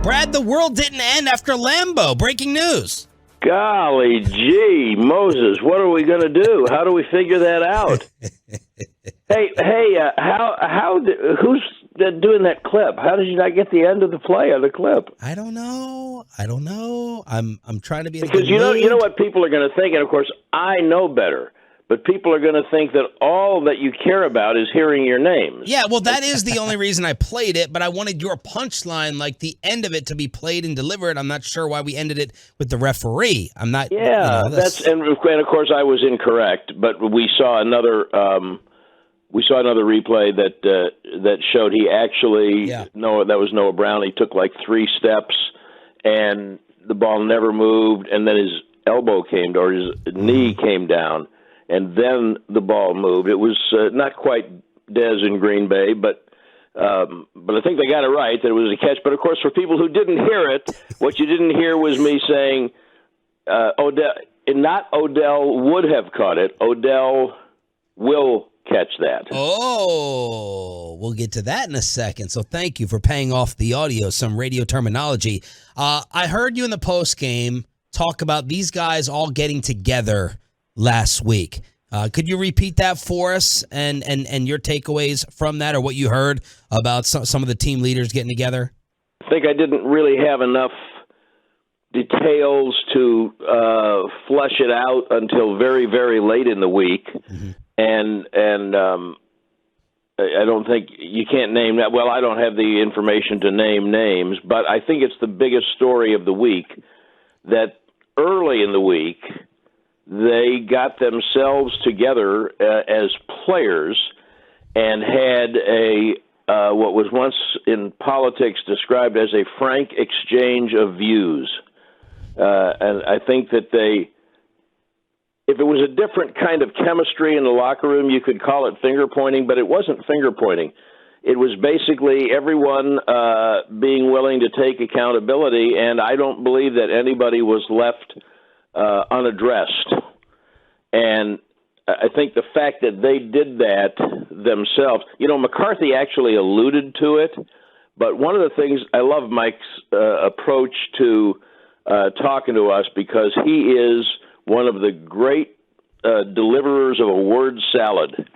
Brad, the world didn't end after Lambeau. Breaking news. Golly gee, Moses, what are we going to do? How do we figure that out? Who's doing that clip? How did you not get the end of the play of the clip? I don't know. I'm trying to be because you know what people are going to think, and of course I know better. But people are going to think that all that you care about is hearing your names. Yeah, well, that is the only reason I played it, but I wanted your punchline, like the end of it, to be played and delivered. I'm not sure why we ended it with the referee. I'm not. Yeah, and of course I was incorrect, but we saw another replay that showed he actually that was Noah Brown. He took like 3 steps, and the ball never moved, and then his elbow came or his knee came down. And then the ball moved. It was not quite Dez in Green Bay, but I think they got it right that it was a catch. But, of course, for people who didn't hear it, what you didn't hear was me saying Odell would have caught it. Odell will catch that. Oh, we'll get to that in a second. So thank you for paying off the audio, some radio terminology. I heard you in the postgame talk about these guys all getting together last week. Could you repeat that for us and your takeaways from that, or what you heard about some of the team leaders getting together? I think I didn't really have enough details to flesh it out until very, very late in the week. Mm-hmm. And I don't think you can't name that. Well, I don't have the information to name names, but I think it's the biggest story of the week that early in the week they got themselves together as players and had what was once in politics described as a frank exchange of views. And I think that if it was a different kind of chemistry in the locker room, you could call it finger pointing, but it wasn't finger pointing. It was basically everyone being willing to take accountability, and I don't believe that anybody was left unaddressed. And I think the fact that they did that themselves, McCarthy actually alluded to it, but one of the things, I love Mike's approach to talking to us, because he is one of the great deliverers of a word salad.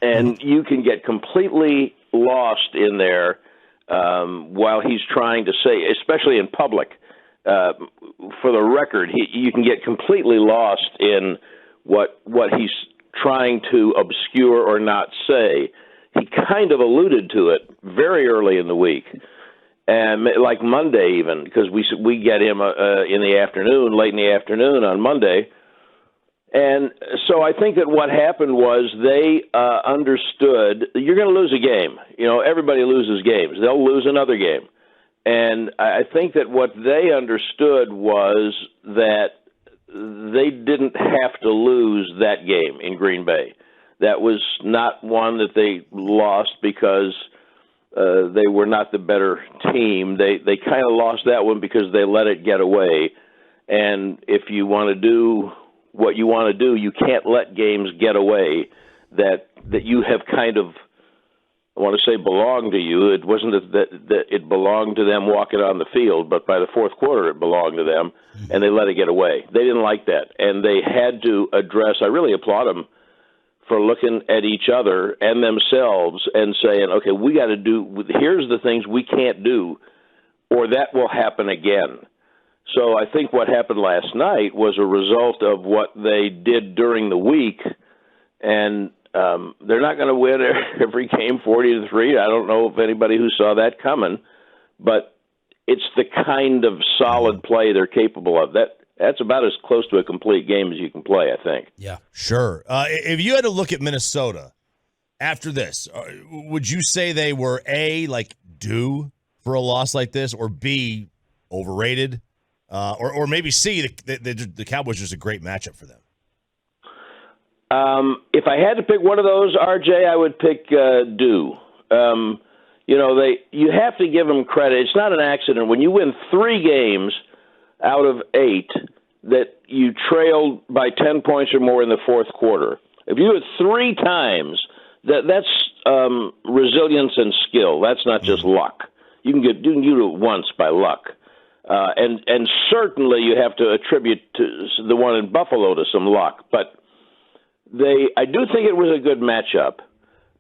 And you can get completely lost in there while he's trying to say, especially in public, for the record, you can get completely lost in what he's trying to obscure or not say. He kind of alluded to it very early in the week, and like Monday even, because we get him in the afternoon, late in the afternoon on Monday. And so I think that what happened was they understood you're going to lose a game. Everybody loses games. They'll lose another game. And I think that what they understood was that they didn't have to lose that game in Green Bay. That was not one that they lost because they were not the better team. They kind of lost that one because they let it get away. And if you want to do what you want to do, you can't let games get away that you have kind of, I want to say, belonged to you. It wasn't that it belonged to them walking on the field, but by the fourth quarter it belonged to them, and they let it get away. They didn't like that, and they had to address. I really applaud them for looking at each other and themselves and saying, okay, we got to do, here's the things we can't do, or that will happen again. So I think what happened last night was a result of what they did during the week, and they're not going to win every game 40-3. I don't know if anybody who saw that coming, but it's the kind of solid play they're capable of. That's about as close to a complete game as you can play, I think. Yeah, sure. If you had to look at Minnesota after this, would you say they were A, like due for a loss like this, or B, overrated, or maybe C, the Cowboys are just a great matchup for them? If I had to pick one of those, RJ, I would pick due. You have to give them credit. It's not an accident when you win 3 games out of 8 that you trailed by 10 points or more in the fourth quarter. If you do it 3 times, that's resilience and skill. That's not just luck. you can do it once by luck. And certainly you have to attribute to the one in Buffalo to some luck. But I do think it was a good matchup,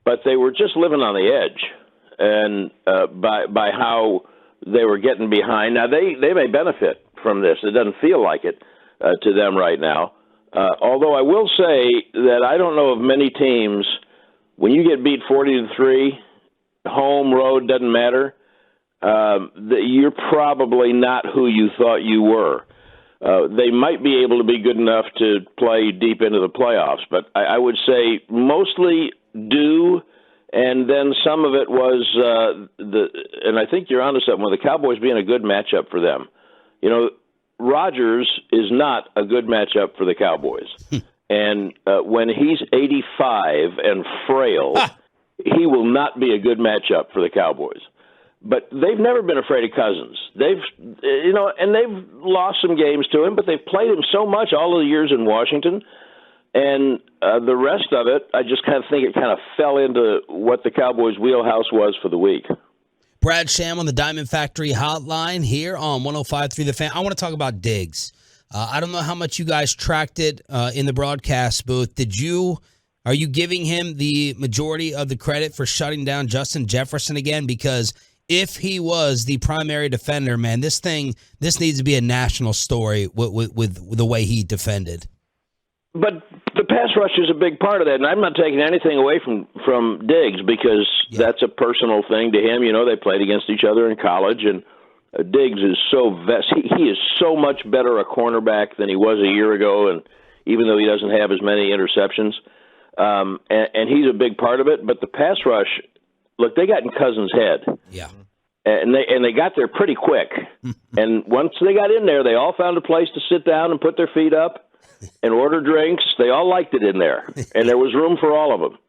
but they were just living on the edge, and by how they were getting behind. Now they may benefit from this. It doesn't feel like it to them right now. Although I will say that I don't know of many teams, when you get beat 40-3, home, road, doesn't matter, you're probably not who you thought you were. They might be able to be good enough to play deep into the playoffs, but I would say mostly do, and then some of it was and I think you're onto something, with the Cowboys being a good matchup for them. You know, Rodgers is not a good matchup for the Cowboys. And when he's 85 and frail, he will not be a good matchup for the Cowboys. But they've never been afraid of Cousins. They've lost some games to him, but they've played him so much all of the years in Washington. And the rest of it, I just kind of think it kind of fell into what the Cowboys' wheelhouse was for the week. Brad Sham on the Diamond Factory hotline here on 105.3 The Fan. I want to talk about Diggs. I don't know how much you guys tracked it in the broadcast booth. Are you giving him the majority of the credit for shutting down Justin Jefferson again? Because if he was the primary defender, man, this needs to be a national story with the way he defended. But the pass rush is a big part of that, and I'm not taking anything away from Diggs, because that's a personal thing to him. You know, they played against each other in college, and Diggs is he is so much better a cornerback than he was a year ago, and even though he doesn't have as many interceptions, and he's a big part of it. But the pass rush, look, they got in Cousins' head. Yeah. And they got there pretty quick. And once they got in there, they all found a place to sit down and put their feet up and order drinks. They all liked it in there, and there was room for all of them.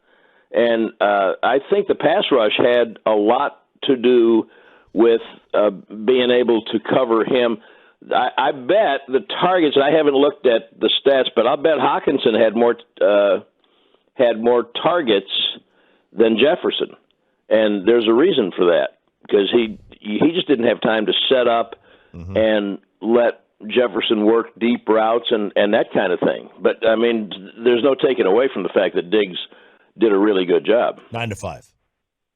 And I think the pass rush had a lot to do with being able to cover him. I bet the targets, I haven't looked at the stats, but I'll bet Hockenson had more targets than Jefferson. And there's a reason for that, because he just didn't have time to set up and let Jefferson work deep routes and that kind of thing. But, I mean, there's no taking away from the fact that Diggs did a really good job. 9 to 5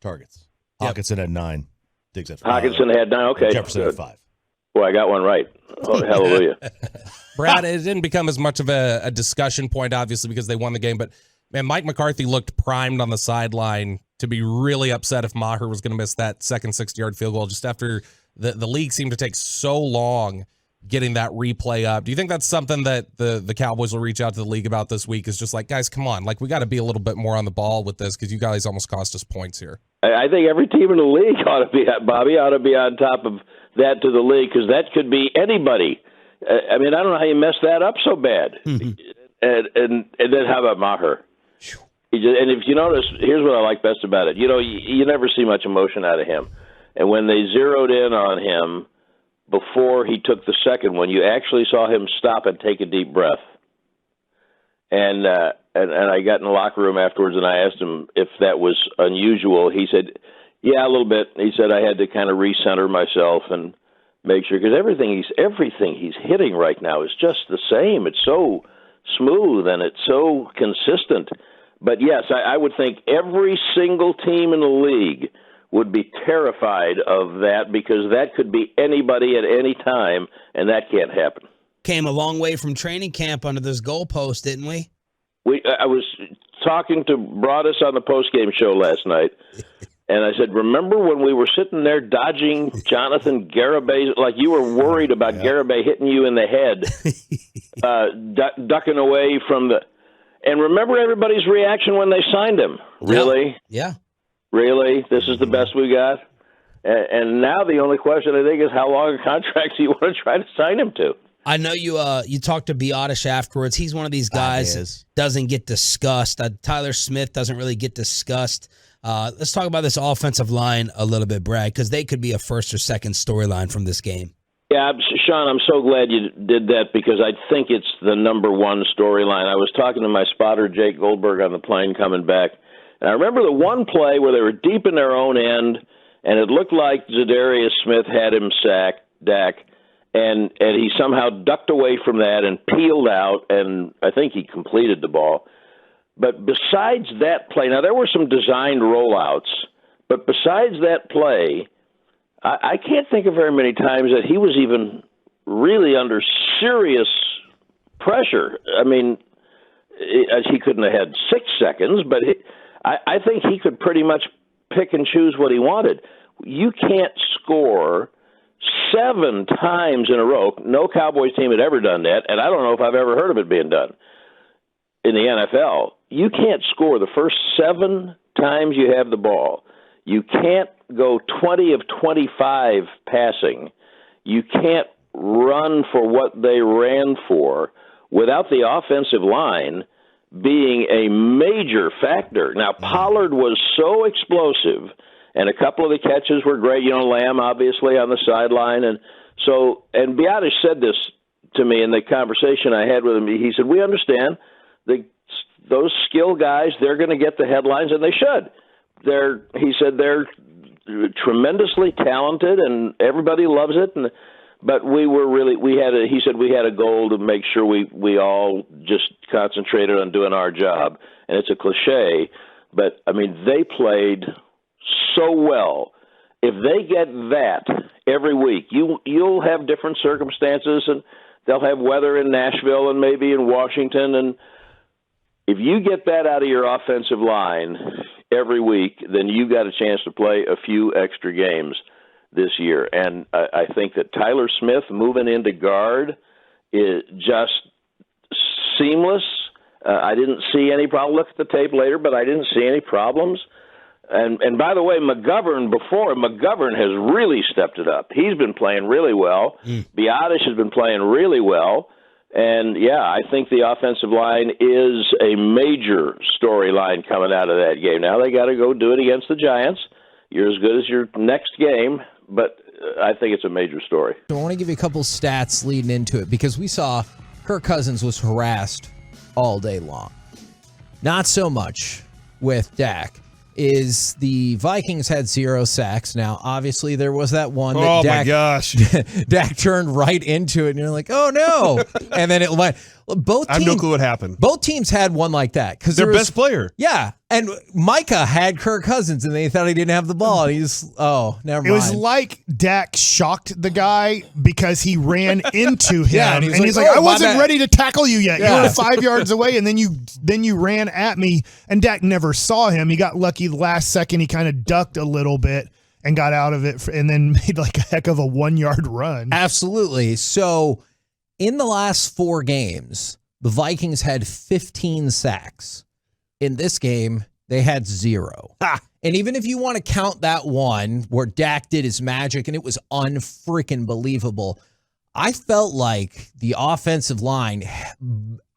targets. Hockenson had 9. Diggs had 5. Hockenson had 9, okay. Jefferson had 5. Boy, I got one right. Oh, hallelujah. Brad, it didn't become as much of a discussion point, obviously, because they won the game. But, man, Mike McCarthy looked primed on the sideline to be really upset if Maher was going to miss that second 60-yard field goal just after the league seemed to take so long getting that replay up. Do you think that's something that the Cowboys will reach out to the league about this week? Is just like, guys, come on. Like, we got to be a little bit more on the ball with this, because you guys almost cost us points here. I think every team in the league ought to be on top of that to the league, because that could be anybody. I mean, I don't know how you messed that up so bad. And then how about Maher? And if you notice, here's what I like best about it. You know, you never see much emotion out of him. And when they zeroed in on him before he took the second one, you actually saw him stop and take a deep breath. And I got in the locker room afterwards, and I asked him if that was unusual. He said, yeah, a little bit. He said, I had to kind of recenter myself and make sure, because everything he's hitting right now is just the same. It's so smooth and it's so consistent. But yes, I would think every single team in the league would be terrified of that, because that could be anybody at any time, and that can't happen. Came a long way from training camp under this goalpost, didn't we? I was talking to Broadus on the postgame show last night, and I said, remember when we were sitting there dodging Jonathan Garibay, like you were worried about Garibay hitting you in the head, ducking away from the... And remember everybody's reaction when they signed him. Really? Yeah. Really? This is the best we got? And now the only question, I think, is how long a contract do you want to try to sign him to? I know you talked to Biotish afterwards. He's one of these guys that doesn't get discussed. Tyler Smith doesn't really get discussed. Let's talk about this offensive line a little bit, Brad, because they could be a first or second storyline from this game. Yeah, Sean, I'm so glad you did that, because I think it's the number one storyline. I was talking to my spotter, Jake Goldberg, on the plane coming back, and I remember the one play where they were deep in their own end, and it looked like Zadarius Smith had him sacked, Dak, and he somehow ducked away from that and peeled out, and I think he completed the ball. But besides that play, now there were some designed rollouts, but besides that play, I can't think of very many times that he was even really under serious pressure. I mean, he couldn't have had 6 seconds, but I think he could pretty much pick and choose what he wanted. You can't score 7 times in a row. No Cowboys team had ever done that, and I don't know if I've ever heard of it being done in the NFL. You can't score the first 7 times you have the ball. You can't go 20 of 25 passing. You can't run for what they ran for without the offensive line being a major factor. Now, Pollard was so explosive, and a couple of the catches were great. You know, Lamb, obviously, on the sideline. And Biadasz said this to me in the conversation I had with him. He said, we understand those skill guys, they're going to get the headlines, and they should. He said they're tremendously talented, and everybody loves it. But he said we had a goal to make sure we all just concentrated on doing our job. And it's a cliche, but I mean, they played so well. If they get that every week, you'll have different circumstances, and they'll have weather in Nashville and maybe in Washington. And if you get that out of your offensive line every week, then you got a chance to play a few extra games this year. And I think that Tyler Smith moving into guard is just seamless. I didn't see any problem. Look at the tape later, but I didn't see any problems. And by the way, McGovern has really stepped it up. He's been playing really well. Biadasz has been playing really well. And, yeah, I think the offensive line is a major storyline coming out of that game. Now they got to go do it against the Giants. You're as good as your next game, but I think it's a major story. So I want to give you a couple stats leading into it, because we saw Kirk Cousins was harassed all day long. Not so much with Dak. Is the Vikings had 0 sacks. Now, obviously, there was that one that my gosh. Dak turned right into it, and you're like, oh, no. And then it went. I have no clue what happened. Both teams had one like that. Their best player. Yeah. And Micah had Kirk Cousins, and they thought he didn't have the ball. And he's, never mind. It was like Dak shocked the guy because he ran into him. Yeah, and he's like, I wasn't ready to tackle you yet. Yeah. You were 5 yards away, and then you ran at me. And Dak never saw him. He got lucky the last second. He kind of ducked a little bit and got out of it and then made like a heck of a 1-yard run. Absolutely. So in the last 4 games, the Vikings had 15 sacks. In this game, they had 0. And even if you want to count that one where Dak did his magic and it was unfreaking believable, I felt like the offensive line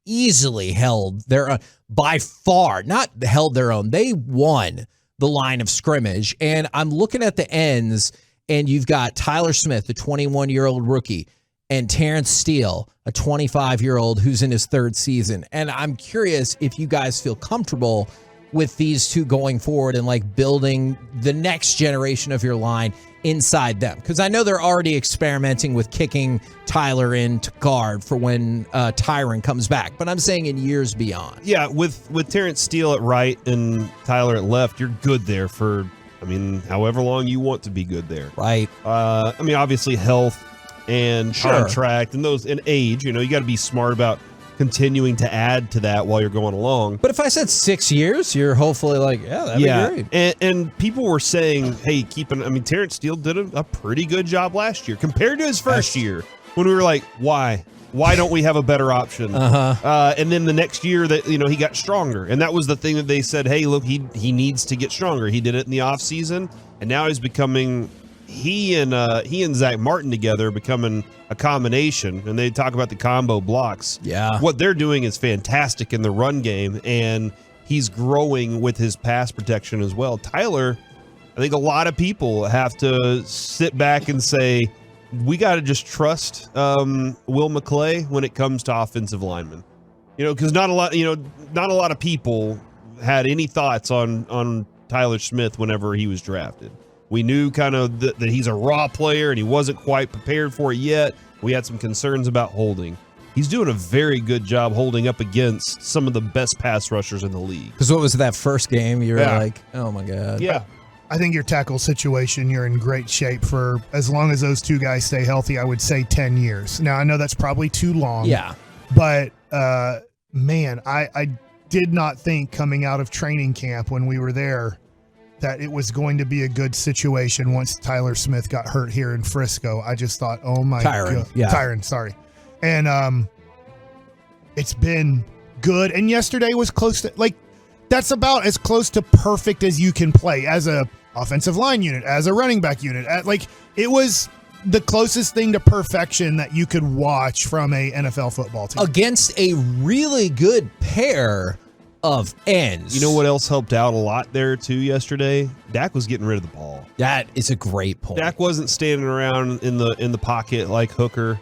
easily held their own, by far, not held their own. They won the line of scrimmage. And I'm looking at the ends, and you've got Tyler Smith, the 21-year-old rookie, and Terrence Steele, a 25-year-old who's in his 3rd season. And I'm curious if you guys feel comfortable with these two going forward and like building the next generation of your line inside them. Because I know they're already experimenting with kicking Tyler into guard for when Tyron comes back. But I'm saying in years beyond. Yeah, with Terrence Steele at right and Tyler at left, you're good there for, however long you want to be good there. Right. Obviously health and contract and age, you got to be smart about continuing to add to that while you're going along. But if I said 6 years, you're hopefully like, that'd be great. And people were saying, hey, Terrence Steele did a pretty good job last year compared to his first year, when we were like, why don't we have a better option? And then the next year that, he got stronger. And that was the thing that they said, hey, look, he needs to get stronger. He did it in the offseason, and now he's becoming he and Zach Martin together becoming a combination, and they talk about the combo blocks. Yeah. What they're doing is fantastic in the run game, and he's growing with his pass protection as well. Tyler, I think a lot of people have to sit back and say, we got to just trust Will McClay when it comes to offensive linemen. Because not a lot of people had any thoughts on Tyler Smith whenever he was drafted. We knew kind of that he's a raw player and he wasn't quite prepared for it yet. We had some concerns about holding. He's doing a very good job holding up against some of the best pass rushers in the league. Because what was that first game? You were like, oh my God. Yeah. I think your tackle situation, you're in great shape for as long as those two guys stay healthy. I would say 10 years. Now, I know that's probably too long. Yeah. But, man, I did not think coming out of training camp when we were there that it was going to be a good situation once Tyler Smith got hurt here in Frisco. I just thought, oh, my God. Tyron, sorry. And it's been good. And yesterday was close to, like, that's about as close to perfect as you can play as a offensive line unit, as a running back unit. It was the closest thing to perfection that you could watch from a NFL football team. Against a really good pair of ends. You know what else helped out a lot there, too, yesterday? Dak was getting rid of the ball. That is a great point. Dak wasn't standing around in the pocket like Hooker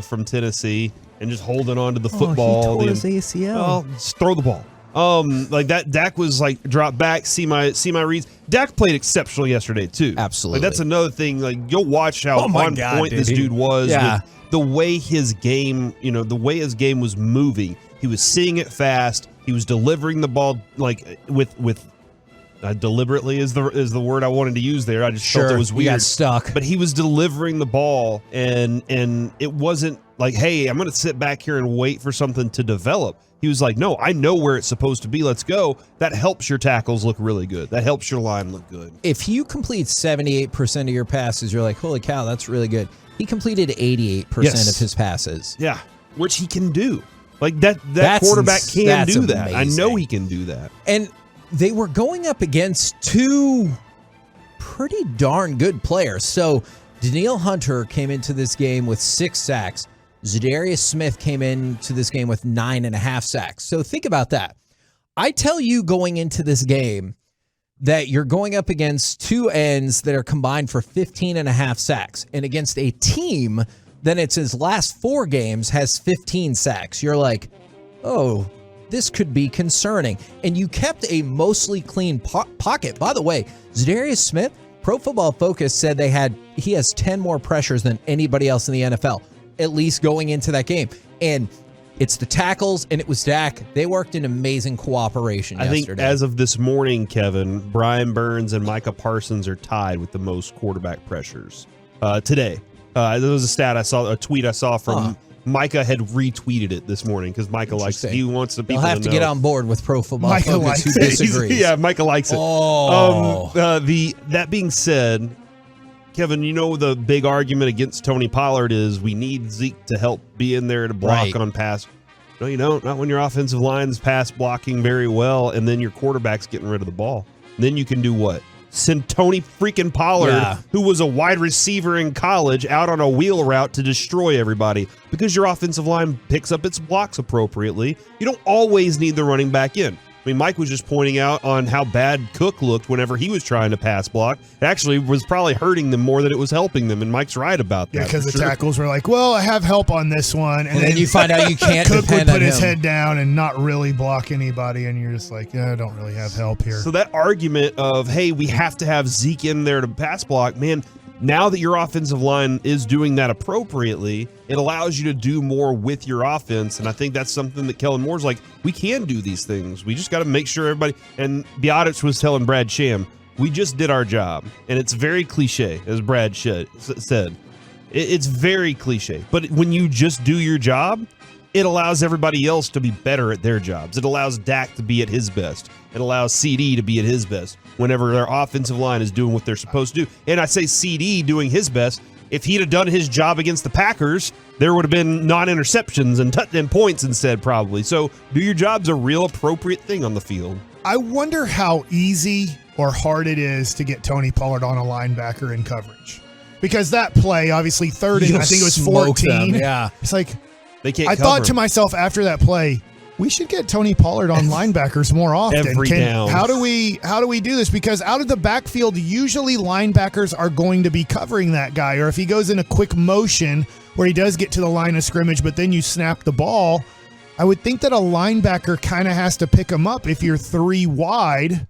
from Tennessee and just holding on to the football. He tore his ACL. Well, just throw the ball. Like that, Dak was like drop back, see my reads. Dak played exceptional yesterday too. Absolutely. Like that's another thing. Like you'll watch how on point this dude was with the way his game, the way his game was moving. He was seeing it fast. He was delivering the ball like with deliberately is the word I wanted to use there. I just felt it was weird. He got stuck. But he was delivering the ball and it wasn't like, hey, I'm going to sit back here and wait for something to develop. He was like, no, I know where it's supposed to be. Let's go. That helps your tackles look really good. That helps your line look good. If you complete 78% of your passes, you're like, holy cow, that's really good. He completed 88% of his passes. Yeah, which he can do. Like that quarterback can do that. Amazing. I know he can do that. And they were going up against two pretty darn good players. So Danielle Hunter came into this game with 6 sacks. Zadarius Smith came into this game with 9.5 sacks. So think about that. I tell you going into this game that you're going up against two ends that are combined for 15.5 sacks. And against a team that it's his last 4 games has 15 sacks. You're like, oh, this could be concerning. And you kept a mostly clean pocket. By the way, Zadarius Smith, Pro Football Focus said he has 10 more pressures than anybody else in the NFL, at least going into that game. And it's the tackles, and it was Dak. They worked in amazing cooperation yesterday. I think as of this morning, Kevin, Brian Burns and Micah Parsons are tied with the most quarterback pressures today. There was a tweet I saw from Micah had retweeted it this morning because Micah likes it. He wants the people to know. He'll have to get on board with Pro Football Focus who disagrees. Yeah, Micah likes it. That being said, Kevin, the big argument against Tony Pollard is we need Zeke to help be in there to block on pass. No, you don't. Not when your offensive line's pass blocking very well and then your quarterback's getting rid of the ball. And then you can do what? Send Tony freaking Pollard, who was a wide receiver in college, out on a wheel route to destroy everybody because your offensive line picks up its blocks appropriately. You don't always need the running back in. I mean, Mike was just pointing out on how bad Cook looked whenever he was trying to pass block. It actually was probably hurting them more than it was helping them, and Mike's right about that. Yeah, because the tackles were like, well, I have help on this one. And then you find out you can't Cook depend would put on his him. head down and not really block anybody, and you're just like, yeah, I don't really have help here. So that argument of, hey, we have to have Zeke in there to pass block, man, now that your offensive line is doing that appropriately, it allows you to do more with your offense. And I think that's something that Kellen Moore's like, we can do these things. We just got to make sure everybody. And Biotics was telling Brad Sham, we just did our job. And it's very cliche, as Brad said. It's very cliche. But when you just do your job, it allows everybody else to be better at their jobs. It allows Dak to be at his best. It allows CD to be at his best whenever their offensive line is doing what they're supposed to do. And I say CD doing his best. If he'd have done his job against the Packers, there would have been non-interceptions and points instead, probably. So do your job's a real appropriate thing on the field. I wonder how easy or hard it is to get Tony Pollard on a linebacker in coverage. Because that play, obviously, third and I think it was 14. Them, yeah. It's like, they can't I thought to myself after that play, we should get Tony Pollard on linebackers more often. Every down. How do we do this? Because out of the backfield, usually linebackers are going to be covering that guy. Or if he goes in a quick motion where he does get to the line of scrimmage, but then you snap the ball, I would think that a linebacker kind of has to pick him up if you're 3 wide.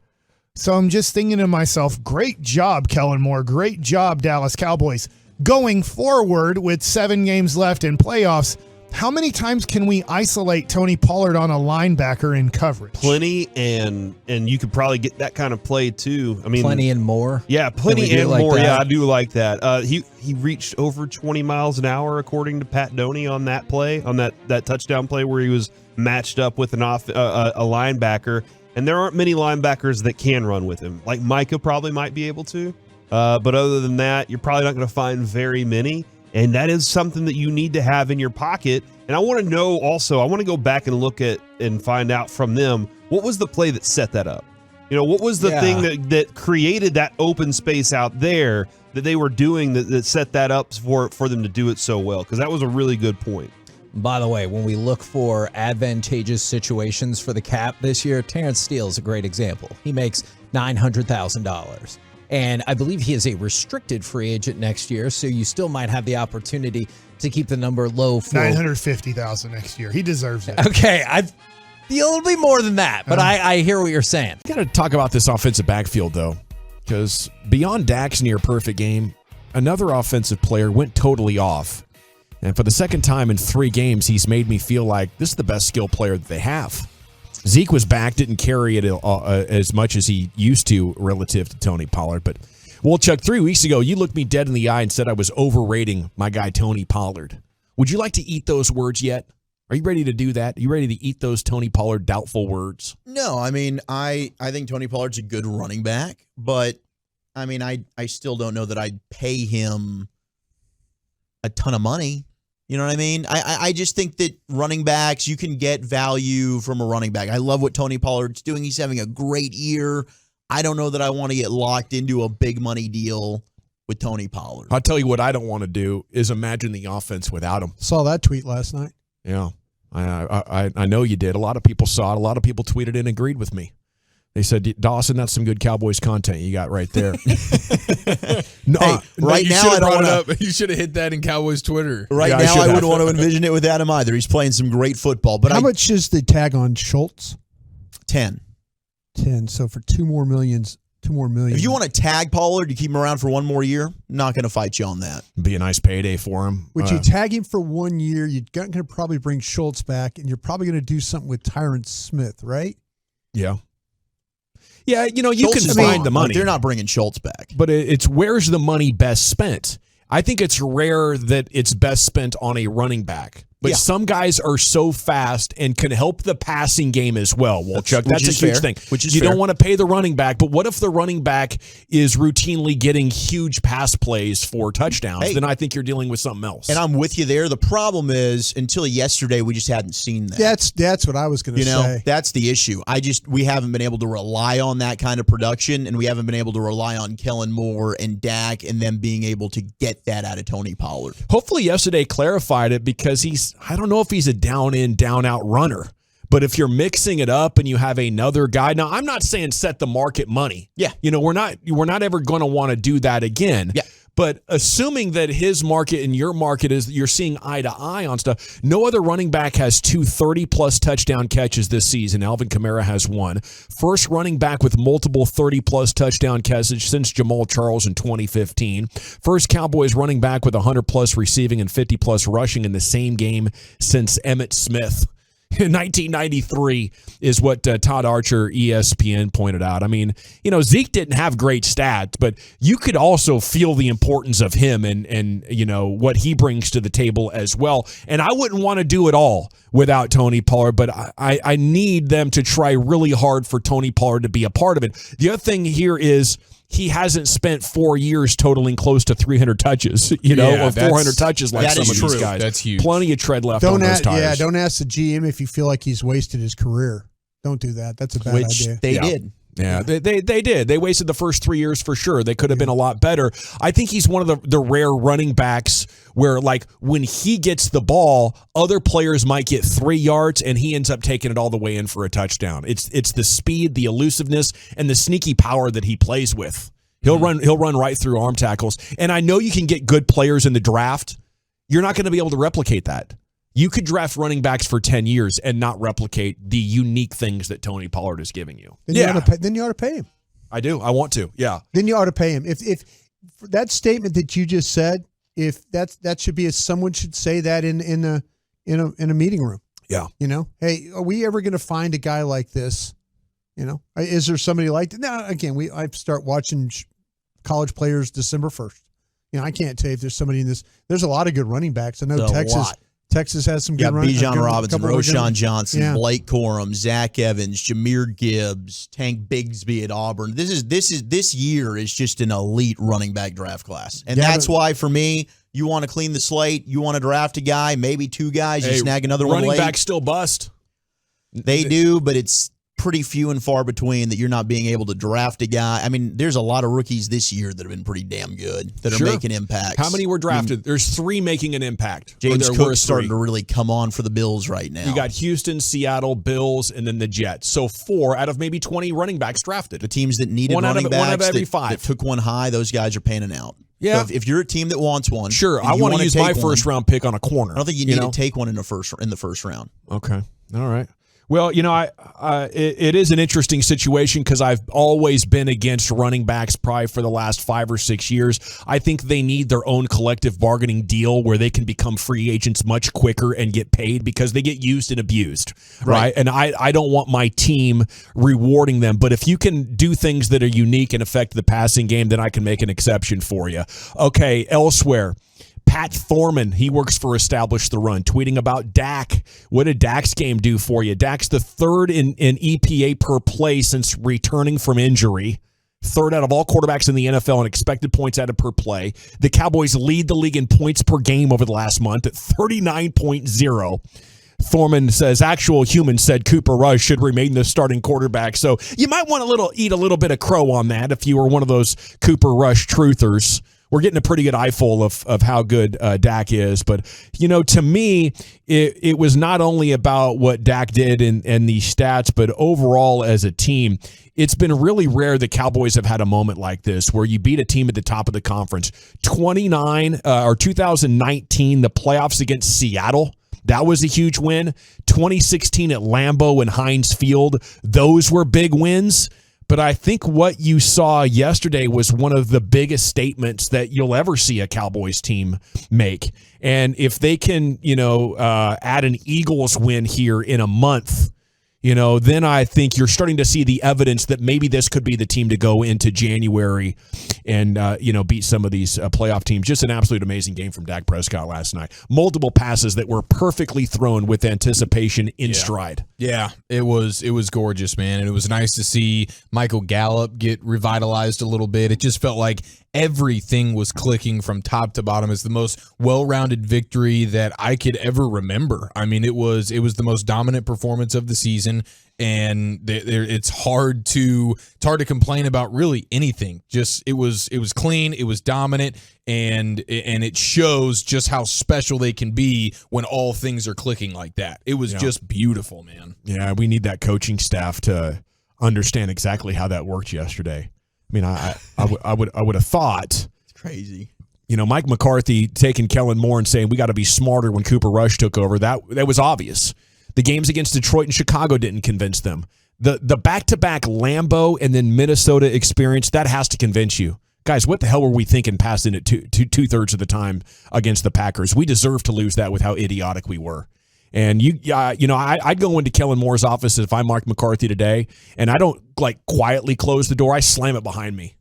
So I'm just thinking to myself, great job, Kellen Moore. Great job, Dallas Cowboys. Going forward with 7 games left in playoffs, how many times can we isolate Tony Pollard on a linebacker in coverage? Plenty, and you could probably get that kind of play too. I mean, plenty and more. Yeah, plenty and like more. that? Yeah, I do like that. He reached over 20 miles an hour according to Pat Doney on that play, on that touchdown play where he was matched up with a linebacker. And there aren't many linebackers that can run with him. Like Micah probably might be able to. But other than that, you're probably not going to find very many. And that is something that you need to have in your pocket. And I want to know also, I want to go back and look at and find out from them, what was the play that set that up? You know, what was the thing that created that open space out there that they were doing that set that up for them to do it so well? Because that was a really good point. By the way, when we look for advantageous situations for the cap this year, Terrence Steele is a great example. He makes $900,000. And I believe he is a restricted free agent next year, so you still might have the opportunity to keep the number low for $950,000 next year. He deserves it. Okay, I feel it'll be more than that, but I hear what you're saying. Got to talk about this offensive backfield, though, because beyond Dak's near-perfect game, another offensive player went totally off. And for the second time in 3 games, he's made me feel like this is the best skill player that they have. Zeke was back, didn't carry it as much as he used to relative to Tony Pollard. But, well, Chuck, 3 weeks ago, you looked me dead in the eye and said I was overrating my guy Tony Pollard. Would you like to eat those words yet? Are you ready to do that? Are you ready to eat those Tony Pollard doubtful words? No, I mean, I think Tony Pollard's a good running back, but, I mean, I still don't know that I'd pay him a ton of money. You know what I mean? I just think that running backs, you can get value from a running back. I love what Tony Pollard's doing. He's having a great year. I don't know that I want to get locked into a big money deal with Tony Pollard. I'll tell you what I don't want to do is imagine the offense without him. Saw that tweet last night. Yeah, I know you did. A lot of people saw it. A lot of people tweeted and agreed with me. They said, Dawson, that's some good Cowboys content you got right there. No, hey, right now I don't want to. You should have hit that in Cowboys Twitter. Right now I wouldn't want to envision it with Adam either. He's playing some great football. But how much is the tag on Schultz? 10. So for $2 more million. If you want to tag Pollard to keep him around for 1 more year, not going to fight you on that. Be a nice payday for him. Would you tag him for 1 year? You're going to probably bring Schultz back, and you're probably going to do something with Tyron Smith, right? Yeah. Yeah, you know, you Schultz can find the money. They're not bringing Schultz back. But it's where's the money best spent? I think it's rare that it's best spent on a running back. But some guys are so fast and can help the passing game as well. Well, Chuck, that's a huge thing. You don't want to pay the running back, but what if the running back is routinely getting huge pass plays for touchdowns? Then I think you're dealing with something else. And I'm with you there. The problem is, until yesterday, we just hadn't seen that. That's what I was going to say. That's the issue. We haven't been able to rely on that kind of production, and we haven't been able to rely on Kellen Moore and Dak and them being able to get that out of Tony Pollard. Hopefully yesterday clarified it because I don't know if he's a down-in, down-out runner. But if you're mixing it up and you have another guy, now I'm not saying set the market money. Yeah. You know, we're not ever going to want to do that again. Yeah. But assuming that his market and your market is you're seeing eye to eye on stuff, no other running back has 2 30-plus touchdown catches this season. Alvin Kamara has 1. First running back with multiple 30-plus touchdown catches since Jamal Charles in 2015. First Cowboys running back with 100-plus receiving and 50-plus rushing in the same game since Emmitt Smith. In 1993 is what Todd Archer, ESPN, pointed out. I mean, you know, Zeke didn't have great stats, but you could also feel the importance of him and you know, what he brings to the table as well. And I wouldn't want to do it all without Tony Pollard, but I need them to try really hard for Tony Pollard to be a part of it. The other thing here is he hasn't spent 4 years totaling close to 300 touches, you know, or 400 touches like some of these guys. That's huge. Plenty of tread left on those tires. Yeah, don't ask the GM if you feel like he's wasted his career. Don't do that. That's a bad idea. They did. Yeah, they did. They wasted the first 3 years for sure. They could have been a lot better. I think he's one of the rare running backs where, like, when he gets the ball, other players might get 3 yards, and he ends up taking it all the way in for a touchdown. It's the speed, the elusiveness, and the sneaky power that he plays with. He'll run right through arm tackles. And I know you can get good players in the draft. You're not going to be able to replicate that. You could draft running backs for 10 years and not replicate the unique things that Tony Pollard is giving you. Then you ought to pay him. I do. I want to. Yeah. Then you ought to pay him. If that statement that you just said, if that should be someone should say that in a meeting room. Yeah. Hey, are we ever going to find a guy like this? Is there somebody like that? No, again, I start watching college players December 1st. I can't tell you if there's somebody in this. There's a lot of good running backs. I know Texas has some good running backs. Bijan Robinson, Roshan Johnson, Yeah. Blake Corum, Zach Evans, Jahmyr Gibbs, Tank Bigsby at Auburn. This year is just an elite running back draft class. And that's why, for me, you want to clean the slate. You want to draft a guy, maybe two guys. You snag another one late. Running backs still bust. They do, but it's pretty few and far between that you're not being able to draft a guy. I mean, there's a lot of rookies this year that have been pretty damn good that are making impacts. How many were drafted? There's 3 making an impact. James Cook's starting to really come on for the Bills right now. You got Houston, Seattle, Bills, and then the Jets. So 4 out of maybe 20 running backs drafted. The teams that needed running backs, one out of every 5. That took one high, those guys are panning out. Yeah. So if you're a team that wants one, sure, I want to use my first round pick on a corner. I don't think you need to take one in the first round. Okay. All right. Well, it is an interesting situation because I've always been against running backs probably for the last 5 or 6 years. I think they need their own collective bargaining deal where they can become free agents much quicker and get paid because they get used and abused, right? And I don't want my team rewarding them. But if you can do things that are unique and affect the passing game, then I can make an exception for you. Okay, elsewhere. Pat Thorman, he works for Establish the Run, tweeting about Dak. What did Dak's game do for you? Dak's the 3rd in EPA per play since returning from injury. 3rd out of all quarterbacks in the NFL in expected points added per play. The Cowboys lead the league in points per game over the last month at 39.0. Thorman says actual humans said Cooper Rush should remain the starting quarterback. So you might want to eat a little bit of crow on that if you were one of those Cooper Rush truthers. We're getting a pretty good eyeful of how good Dak is. But, to me, it was not only about what Dak did and the stats, but overall as a team, it's been really rare the Cowboys have had a moment like this where you beat a team at the top of the conference. 2019, the playoffs against Seattle. That was a huge win. 2016 at Lambeau and Heinz Field. Those were big wins. But I think what you saw yesterday was one of the biggest statements that you'll ever see a Cowboys team make. And if they can, add an Eagles win here in a month, then I think you're starting to see the evidence that maybe this could be the team to go into January and, beat some of these playoff teams. Just an absolute amazing game from Dak Prescott last night. Multiple passes that were perfectly thrown with anticipation in stride. Yeah, it was gorgeous, man. And it was nice to see Michael Gallup get revitalized a little bit. It just felt like everything was clicking from top to bottom. It's the most well-rounded victory that I could ever remember. I mean, it was the most dominant performance of the season, and it's hard to complain about really anything. Just it was clean, it was dominant, and it shows just how special they can be when all things are clicking like that. It was just beautiful, man. Yeah, we need that coaching staff to understand exactly how that worked yesterday. I mean, I would have thought it's crazy. Mike McCarthy taking Kellen Moore and saying we got to be smarter when Cooper Rush took over. That was obvious. The games against Detroit and Chicago didn't convince them. The back-to-back Lambeau and then Minnesota experience, that has to convince you. Guys, what the hell were we thinking passing it two-thirds of the time against the Packers? We deserve to lose that with how idiotic we were. And I'd go into Kellen Moore's office if I'm Mike McCarthy today, and I don't quietly close the door. I slam it behind me,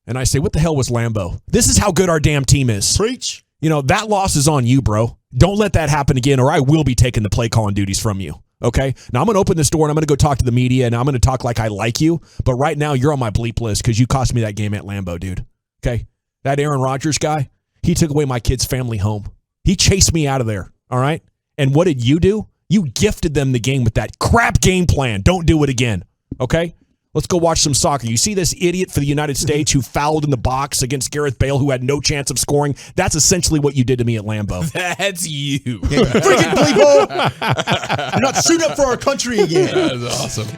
and I say, "What the hell was Lambeau? This is how good our damn team is." Preach. That loss is on you, bro. Don't let that happen again, or I will be taking the play calling duties from you. Okay? Now I'm going to open this door and I'm going to go talk to the media, and I'm going to talk like I like you. But right now you're on my bleep list because you cost me that game at Lambeau, dude. Okay? That Aaron Rodgers guy, he took away my kid's family home. He chased me out of there. All right? And what did you do? You gifted them the game with that crap game plan. Don't do it again. Okay? Let's go watch some soccer. You see this idiot for the United States who fouled in the box against Gareth Bale, who had no chance of scoring? That's essentially what you did to me at Lambeau. That's you. Freaking people! You're not suiting up for our country again. That is awesome.